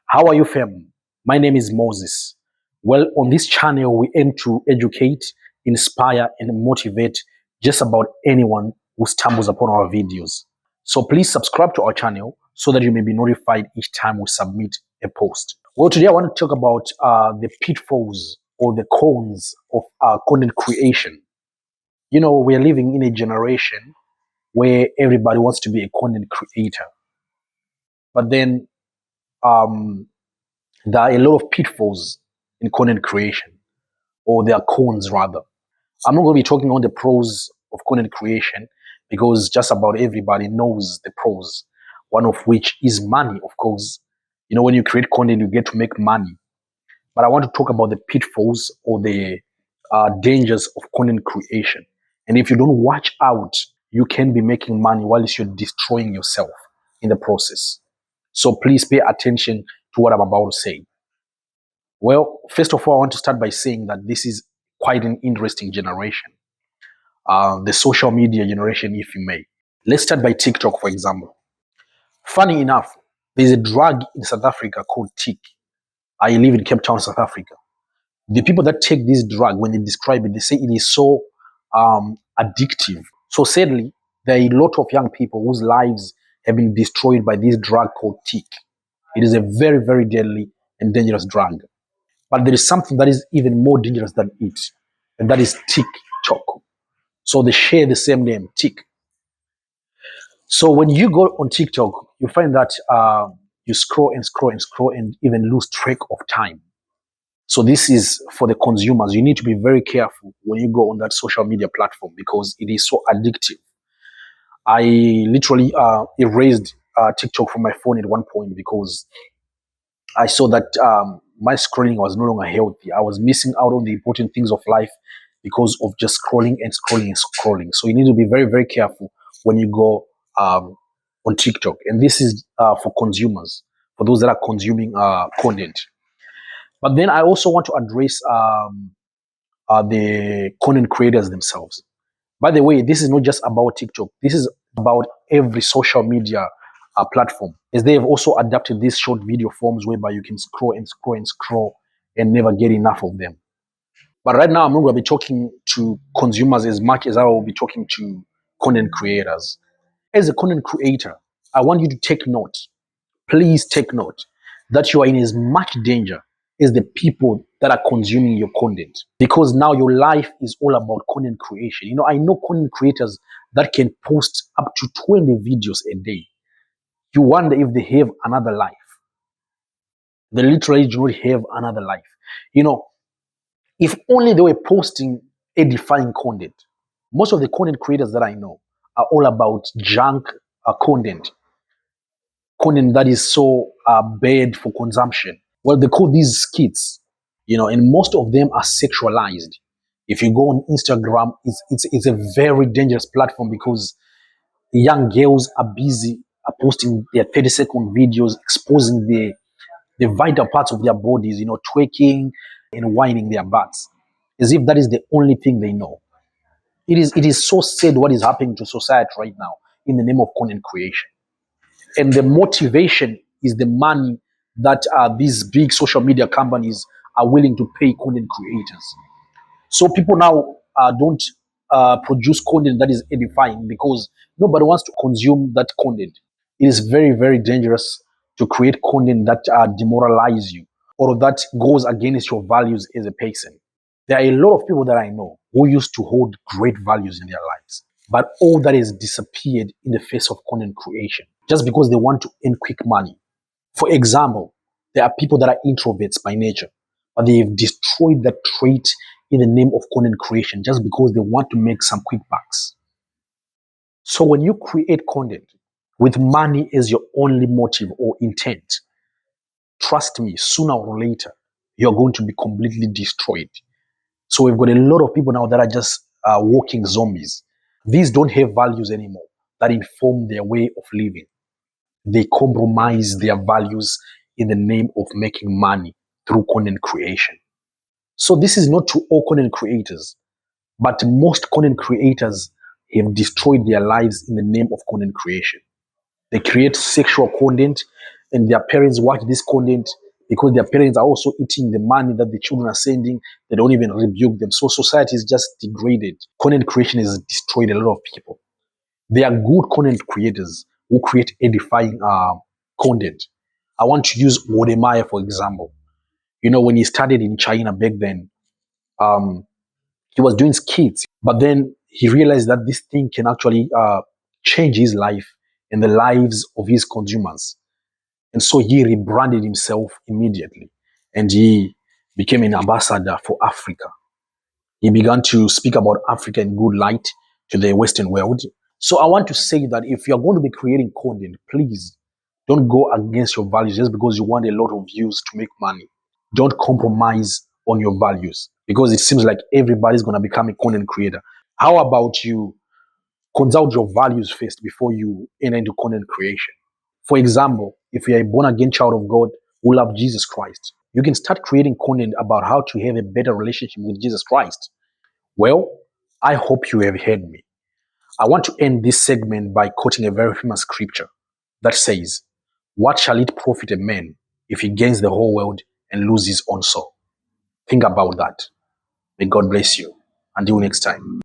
How are you, fam? My name is Moses. Well, on this channel, we aim to educate, inspire, and motivate just about anyone who stumbles upon our videos. So please subscribe to our channel so that you may be notified each time we submit a post. Well, today I want to talk about the pitfalls or the cons of content creation. You know, we're living in a generation where everybody wants to be a content creator. But then there are a lot of pitfalls in content creation, or there are cons rather. I'm not going to be talking on the pros of content creation because just about everybody knows the pros, one of which is money, of course. You know, when you create content, you get to make money. But I want to talk about the pitfalls or the dangers of content creation. And if you don't watch out, you can be making money while you're destroying yourself in the process. So please pay attention to what I'm about to say. Well, first of all, I want to start by saying that this is quite an interesting generation. The social media generation, if you may. Let's start by TikTok, for example. Funny enough, there's a drug in South Africa called tick. I live in Cape Town, South Africa. The people that take this drug, when they describe it, they say it is so addictive. So sadly, there are a lot of young people whose lives have been destroyed by this drug called tick. It is a very, very deadly and dangerous drug. But there is something that is even more dangerous than it, and that is TikTok. So they share the same name, Tik. So when you go on TikTok, you find that you scroll and scroll and scroll and even lose track of time. So this is for the consumers. You need to be very careful when you go on that social media platform because it is so addictive. I literally erased TikTok from my phone at one point because I saw that my scrolling was no longer healthy. I was missing out on the important things of life because of just scrolling and scrolling and scrolling. So you need to be very, very careful when you go on TikTok. And this is for consumers, for those that are consuming content. But then I also want to address the content creators themselves. By the way, this is not just about TikTok. This is about every social media platform, as they have also adapted these short video forms whereby you can scroll and scroll and scroll and never get enough of them. But right now, I'm not going to be talking to consumers as much as I will be talking to content creators. As a content creator, I want you to take note. Please take note that you are in as much danger as the people that are consuming your content, because now your life is all about content creation. You know, I know content creators that can post up to 20 videos a day. You wonder if they have another life. They literally do not have another life. You know, if only they were posting edifying content. Most of the content creators that I know are all about junk content that is so bad for consumption. Well, they call these skits, you know, and most of them are sexualized. If you go on Instagram, it's a very dangerous platform because young girls are busy posting their 30-second videos exposing the vital parts of their bodies, you know, twerking and whining their butts, as if that is the only thing they know. It is so sad what is happening to society right now in the name of content creation. And the motivation is the money that these big social media companies are willing to pay content creators. So people now don't produce content that is edifying because nobody wants to consume that content. It is very, very dangerous to create content that demoralize you or that goes against your values as a person. There are a lot of people that I know who used to hold great values in their lives, but all that has disappeared in the face of content creation just because they want to earn quick money. For example, there are people that are introverts by nature, but they have destroyed that trait in the name of content creation just because they want to make some quick bucks. So when you create content with money as your only motive or intent, trust me, sooner or later, you're going to be completely destroyed. So we've got a lot of people now that are just walking zombies. These don't have values anymore that inform their way of living. They compromise their values in the name of making money through content creation. So this is not to all content creators, but most content creators have destroyed their lives in the name of content creation. They create sexual content and their parents watch this content because their parents are also eating the money that the children are sending. They don't even rebuke them. So society is just degraded. Content creation has destroyed a lot of people. There are good content creators who create edifying content. I want to use Wodemaya, for example. You know, when he started in China back then, um, he was doing skits, but then he realized that this thing can actually change his life and the lives of his consumers. And so he rebranded himself immediately and he became an ambassador for Africa. He began to speak about Africa in good light to the Western world. So I want to say that if you're going to be creating content, please don't go against your values just because you want a lot of views to make money. Don't compromise on your values because it seems like everybody's going to become a content creator. How about you consult your values first before you enter into content creation? For example, if you're a born again child of God who love Jesus Christ, you can start creating content about how to have a better relationship with Jesus Christ. Well, I hope you have heard me. I want to end this segment by quoting a very famous scripture that says, "What shall it profit a man if he gains the whole world and loses his own soul?" Think about that. May God bless you. Until next time.